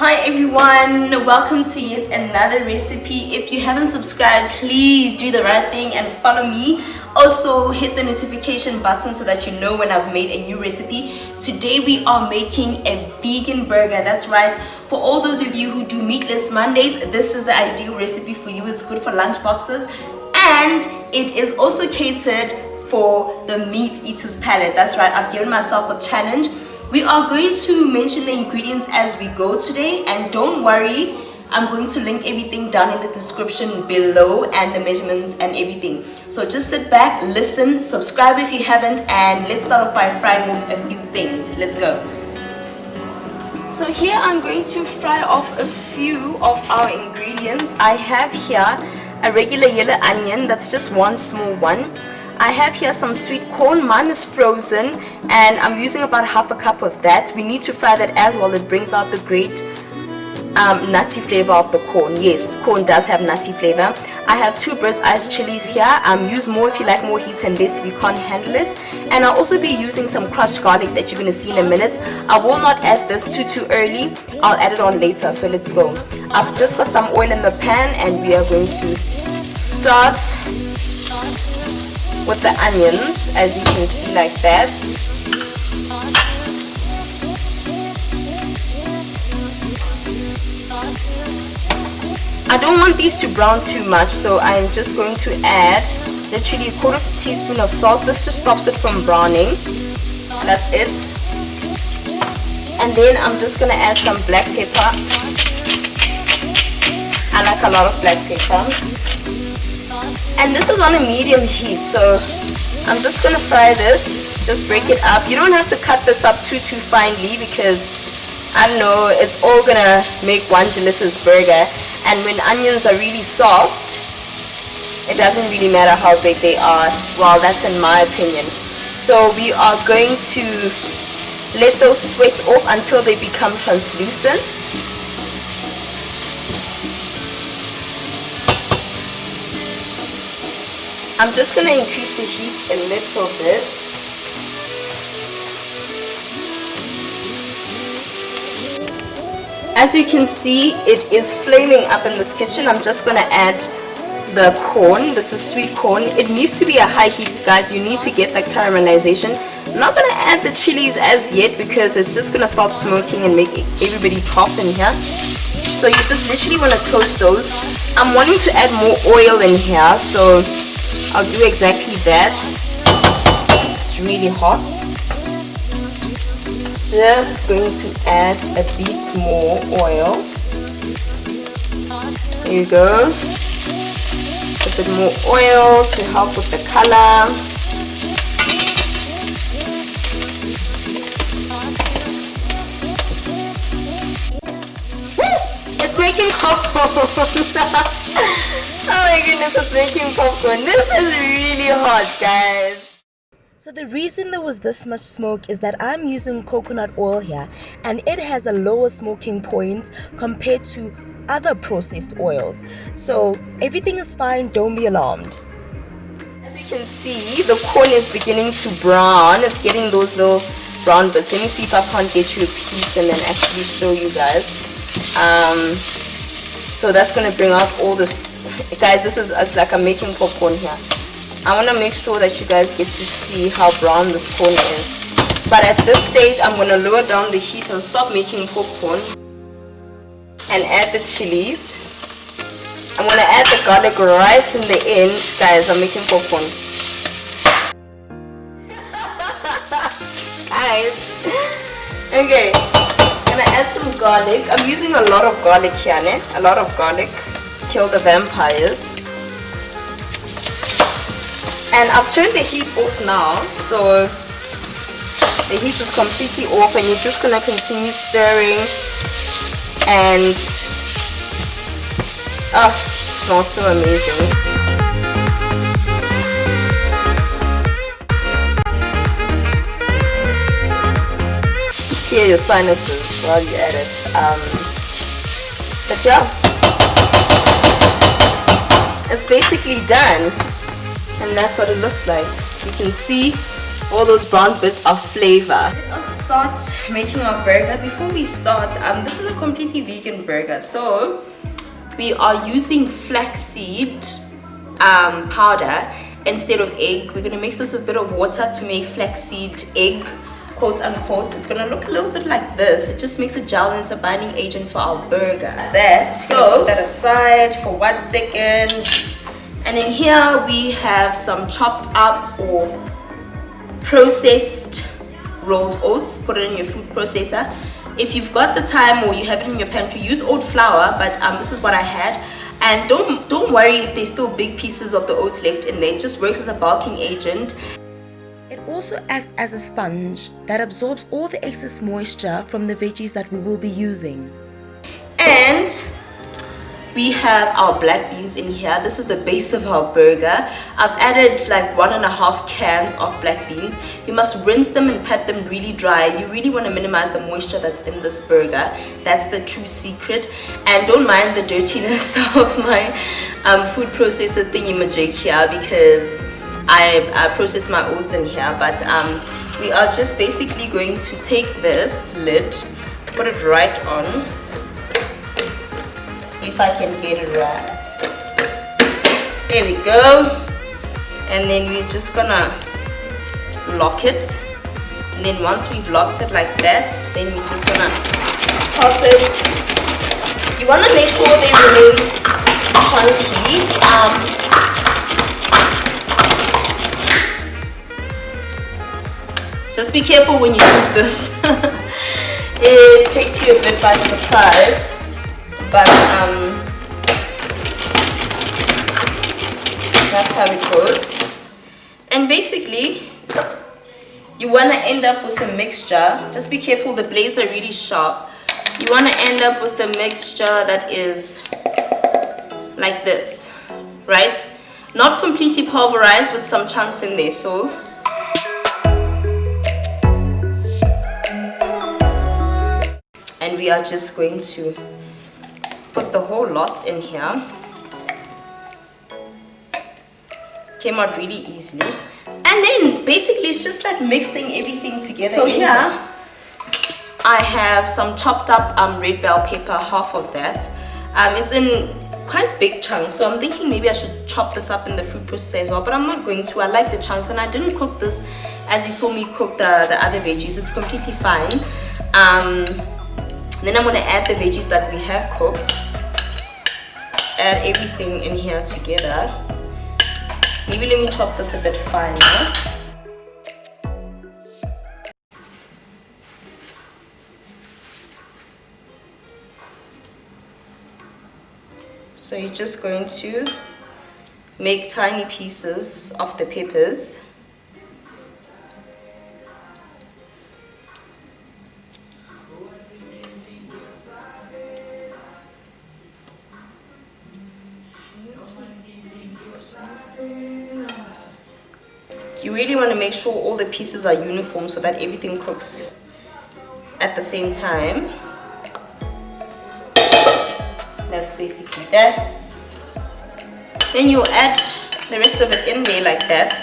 Hi everyone, welcome to yet another recipe. If you haven't subscribed, please do the right thing and follow me. Also hit the notification button so that you know when I've made a new recipe. Today we are making a vegan burger. That's right, for all those of you who do meatless Mondays, this is the ideal recipe for you. It's good for lunch boxes and it is also catered for the meat eaters palate. That's right, I've given myself a challenge. We are going to mention the ingredients as we go today, and don't worry, I'm going to link everything down in the description below and the measurements and everything. So just sit back, listen, subscribe if you haven't, and let's start off by frying off a few things. Let's go. So here I'm going to fry off a few of our ingredients. I have here a regular yellow onion, that's just one small one. I have here some sweet corn, mine is frozen and I'm using about half a cup of that. We need to fry that as well, it brings out the great nutty flavor of the corn. Yes, corn does have nutty flavor. I have 2 bird's eye chilies here. Use more if you like more heat and less if you can't handle it. And I'll also be using some crushed garlic that you're going to see in a minute. I will not add this too early, I'll add it on later, so let's go. I've just got some oil in the pan and we are going to start with the onions, as you can see, like that. I don't want these to brown too much, so I'm just going to add literally a quarter teaspoon of salt. This just stops it from browning. That's it. And then I'm just going to add some black pepper. I like a lot of black pepper. And this is on a medium heat, so I'm just gonna fry this, just break it up. You don't have to cut this up too finely because I don't know, it's all gonna make one delicious burger. And when onions are really soft, it doesn't really matter how big they are. Well, that's in my opinion. So we are going to let those sweat off until they become translucent. I'm just going to increase the heat a little bit. As you can see, it is flaming up in this kitchen. I'm just going to add the corn. This is sweet corn. It needs to be a high heat, guys. You need to get the caramelization. I'm not going to add the chilies as yet because it's just going to start smoking and make everybody cough in here. So you just literally want to toast those. I'm wanting to add more oil in here, so I'll do exactly that. It's really hot. Just going to add a bit more oil. There you go. A bit more oil to help with the color. It's making popcorn. Oh my goodness, it's making popcorn. This is really hot, guys. So the reason there was this much smoke is that I'm using coconut oil here and it has a lower smoking point compared to other processed oils. So everything is fine, don't be alarmed. As you can see, the corn is beginning to brown. It's getting those little brown bits. Let me see if I can't get you a piece and then actually show you guys. So that's going to bring out all the... Guys, this is like I'm making popcorn here. I want to make sure that you guys get to see how brown this corn is. But at this stage, I'm going to lower down the heat and stop making popcorn. And add the chilies. I'm going to add the garlic right in the end. Guys, I'm making popcorn. Guys. Okay. I'm going to add some garlic. I'm using a lot of garlic here, né? A lot of garlic. Kill the vampires. And I've turned the heat off now, so the heat is completely off and you're just going to continue stirring and oh, it smells so amazing. Clear your sinuses while you at it. But yeah, it's basically done. And that's what it looks like. You can see all those brown bits of flavor. Let's start making our burger. Before we start, this is a completely vegan burger, so we are using flaxseed powder instead of egg. We're gonna mix this with a bit of water to make flaxseed egg, quote unquote. It's gonna look a little bit like this. It just makes a gel and it's a binding agent for our burger. That's that. So put that aside for 1 second. And in here we have some chopped up or processed rolled oats. Put it in your food processor. If you've got the time or you have it in your pantry, use oat flour, but this is what I had. And don't worry if there's still big pieces of the oats left in there. It just works as a bulking agent. It also acts as a sponge that absorbs all the excess moisture from the veggies that we will be using. And we have our black beans in here. This is the base of our burger. I've added like 1.5 cans of black beans. You must rinse them and pat them really dry. You really want to minimize the moisture that's in this burger. That's the true secret. And don't mind the dirtiness of my food processor thingy-majig here, because I process my oats in here. But we are just basically going to take this lid, put it right on. If I can get it right. There we go. And then we're just gonna lock it. And then once we've locked it like that, then we're just gonna toss it. You wanna make sure they remain chunky. Just be careful when you use this. It takes you a bit by surprise. But that's how it goes. And basically you want to end up with a mixture. Just be careful, the blades are really sharp. You want to end up with a mixture that is like this, right? Not completely pulverized, with some chunks in there. So and we are just going to put the whole lot in here. Came out really easily. And then basically it's just like mixing everything together. So here I have some chopped up red bell pepper, half of that. It's in quite big chunks, so I'm thinking maybe I should chop this up in the food processor as well, but I'm not going to. I like the chunks, and I didn't cook this as you saw me cook the other veggies. It's completely fine. Then I'm going to add the veggies that we have cooked. Just add everything in here together. Maybe let me chop this a bit finer. So you're just going to make tiny pieces of the peppers. You really want to make sure all the pieces are uniform so that everything cooks at the same time. That's basically that. Then you add the rest of it in there like that.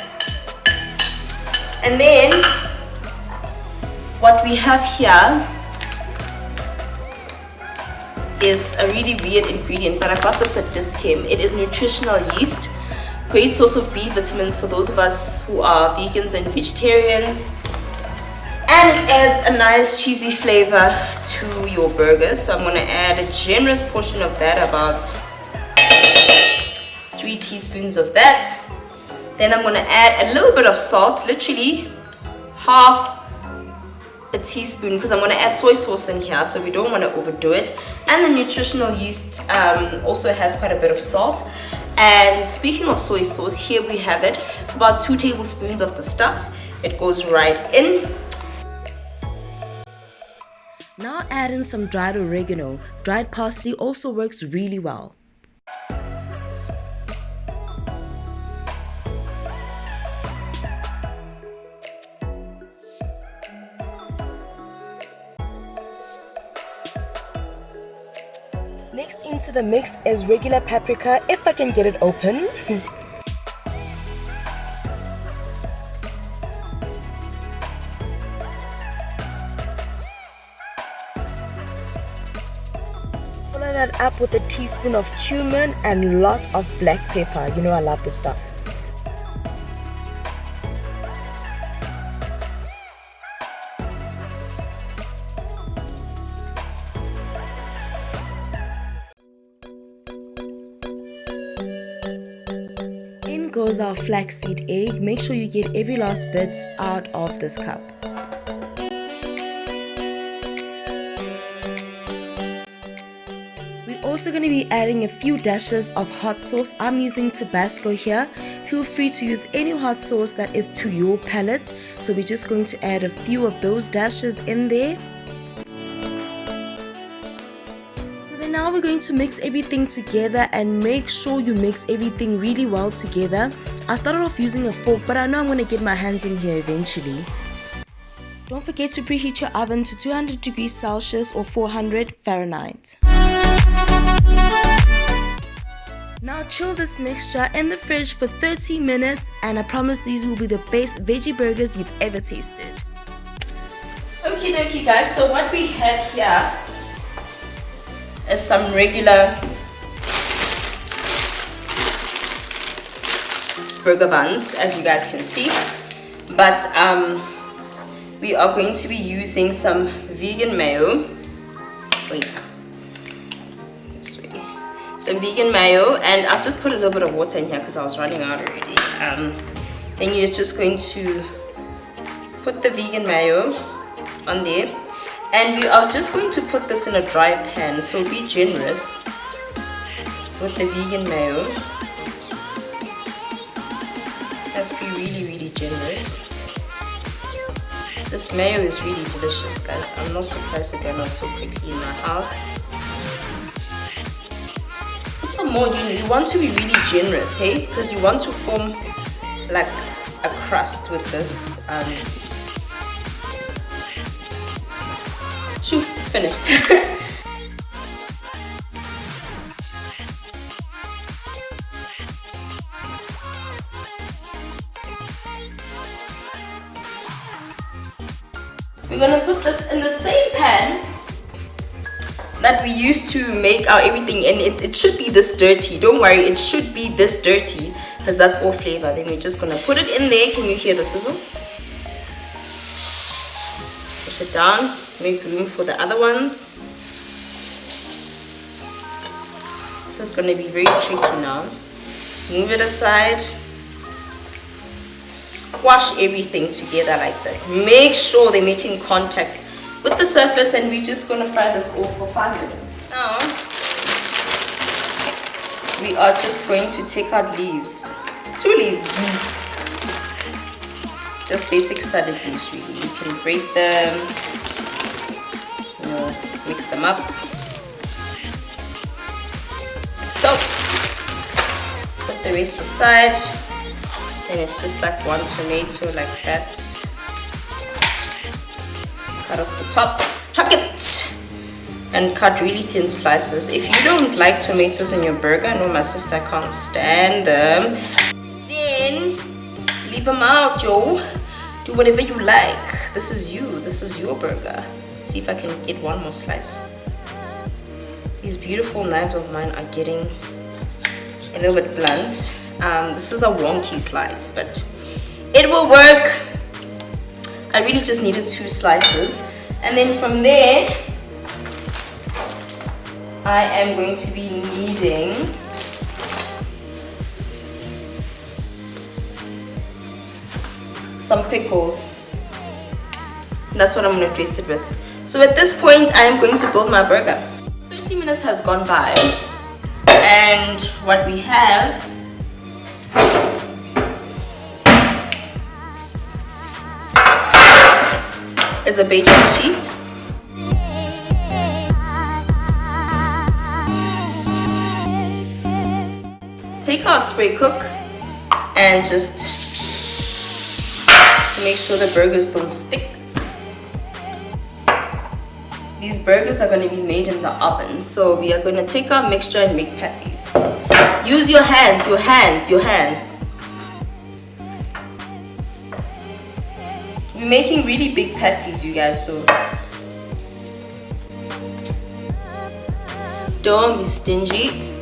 And then what we have here is a really weird ingredient, but I got this at Discount. It is Nutritional yeast. Great source of B vitamins for those of us who are vegans and vegetarians. And it adds a nice cheesy flavor to your burgers. So I'm going to add a generous portion of that, about 3 teaspoons of that. Then I'm going to add a little bit of salt, literally half a teaspoon, because I'm going to add soy sauce in here, so we don't want to overdo it. And the Nutritional yeast also has quite a bit of salt. And speaking of soy sauce, here we have it, about 2 tablespoons of the stuff. It goes right in. Now add in some dried oregano. Dried parsley also works really well. Next into the mix is regular paprika, if I can get it open. that up with a teaspoon of cumin and lots of black pepper. You know I love this stuff. In goes our flaxseed egg. Make sure you get every last bit out of this cup. We're also going to be adding a few dashes of hot sauce. I'm using Tabasco here. Feel free to use any hot sauce that is to your palate. So we're just going to add a few of those dashes in there. So then now we're going to mix everything together and make sure you mix everything really well together. I started off using a fork, but I know I'm going to get my hands in here eventually. Don't forget to preheat your oven to 200 degrees Celsius or 400 Fahrenheit. Now chill this mixture in the fridge for 30 minutes and I promise these will be the best veggie burgers you've ever tasted. Okie dokie guys, so what we have here is some regular burger buns, as you guys can see, but we are going to be using some vegan mayo. Wait, this way. Some vegan mayo, and I've just put a little bit of water in here because I was running out already. Then you're just going to put the vegan mayo on there, and we are just going to put this in a dry pan, so be generous with the vegan mayo. Let's be really generous. This mayo is really delicious, guys. I'm not surprised it ran out so quickly in my house. Put some more. You want to be really generous, hey? Because you want to form like a crust with this. Shoo, it's finished. We're gonna put this in the same pan that we used to make our everything in. It should be this dirty. Don't worry, it should be this dirty because that's all flavor. Then we're just gonna put it in there. Can you hear the sizzle? Push it down. Make room for the other ones. This is gonna be very tricky now. Move it aside. Squash everything together like that. Make sure they're making contact with the surface, and we're just gonna fry this all for 5 minutes. Now we are just going to take out leaves. 2 leaves. Just basic salad leaves really. You can break them, mix them up. So put the rest aside. And it's just like 1 tomato like that. Cut off the top, chuck it, and cut really thin slices. If you don't like tomatoes in your burger, I know my sister can't stand them, then leave them out, Joe. Do whatever you like. This is you, this is your burger. See if I can get 1 more slice. These beautiful knives of mine are getting a little bit blunt. This is a wonky slice, but it will work. I really just needed 2 slices, and then from there I am going to be needing some pickles. That's what I'm going to dress it with. So at this point I am going to build my burger. 30 minutes has gone by, and what we have is a baking sheet. Take our spray cook and just make sure the burgers don't stick. These burgers are going to be made in the oven, so we are going to take our mixture and make patties. Use your hands, your hands. We're making really big patties, you guys, so Don't be stingy.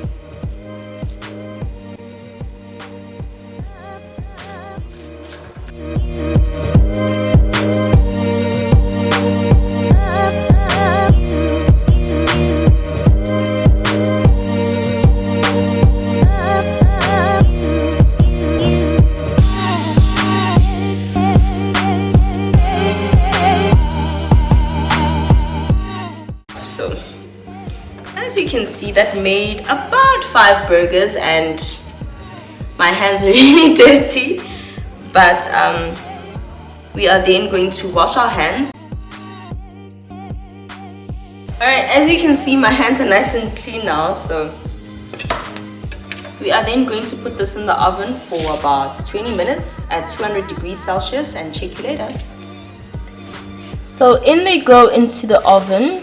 So as you can see, that made about 5 burgers, and my hands are really dirty, but we are then going to wash our hands. Alright, as you can see, my hands are nice and clean now, so we are then going to put this in the oven for about 20 minutes at 200 degrees Celsius and check you later. So in they go into the oven.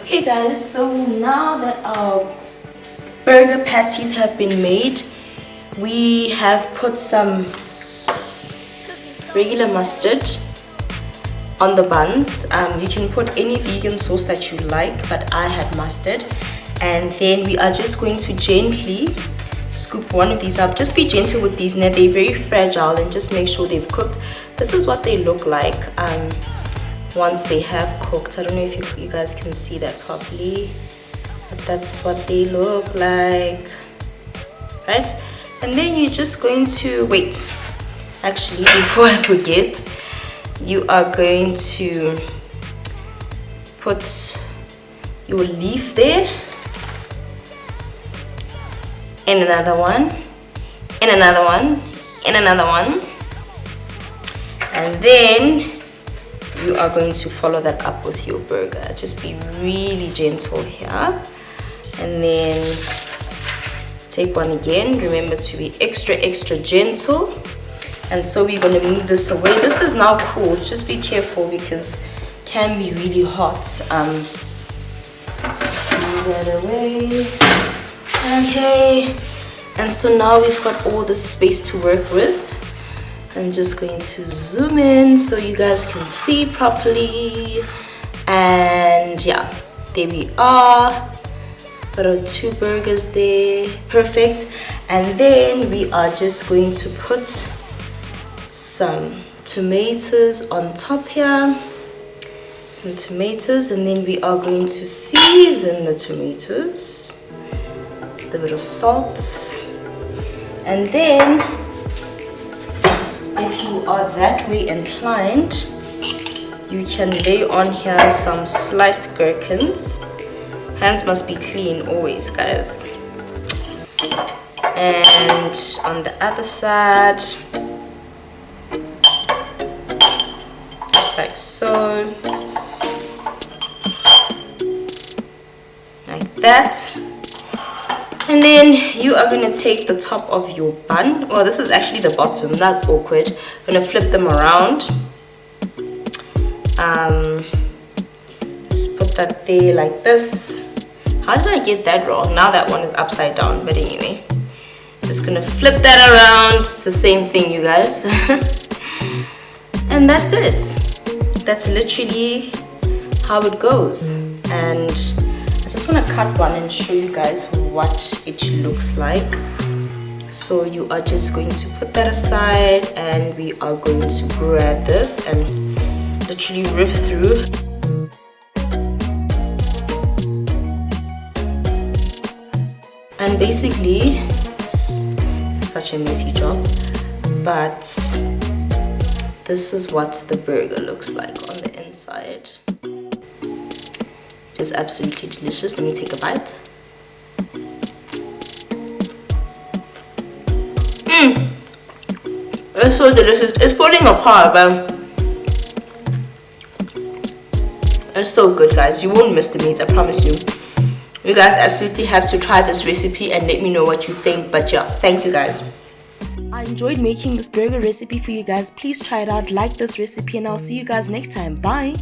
Okay guys, so now that our burger patties have been made, we have put some regular mustard on the buns. You can put any vegan sauce that you like, but I had mustard. And then we are just going to gently scoop one of these up. Just be gentle with these, now they're very fragile, and just make sure they've cooked. This is what they look like once they have cooked. I don't know if you guys can see that properly, but that's what they look like, right? And then you're just going to wait. Actually, before I forget, you are going to put your leaf there, and another one, and another one, and another one, and then you are going to follow that up with your burger. Just be really gentle here, and then take one again. Remember to be extra gentle. And so we're going to move this away. This is now cooled. Just be careful because it can be really hot. Just move that away. Okay, and so now we've got all the space to work with. I'm just going to zoom in so you guys can see properly. And yeah, there we are. Got our 2 burgers there, perfect. And then we are just going to put some tomatoes on top here, some tomatoes, and then we are going to season the tomatoes with a bit of salt. And then if you are that way inclined, you can lay on here some sliced gherkins. Hands must be clean always, guys. And on the other side, like so, like that. And then you are going to take the top of your bun. Well, this is actually the bottom, that's awkward. I'm going to flip them around. Just put that there like this. How did I get that wrong? Now that one is upside down, but anyway, just going to flip that around. It's the same thing, you guys. And that's it. That's literally how it goes. And I just want to cut one and show you guys what it looks like. So you are just going to put that aside, and we are going to grab this and literally rip through. And basically, such a messy job, but this is what the burger looks like on the inside. It is absolutely delicious. Let me take a bite. It's so delicious. It's falling apart, but it's so good, guys. You won't miss the meat, I promise you. You guys absolutely have to try this recipe and let me know what you think. But yeah, thank you guys. I enjoyed making this burger recipe for you guys. Please try it out, like this recipe, and I'll see you guys next time. Bye.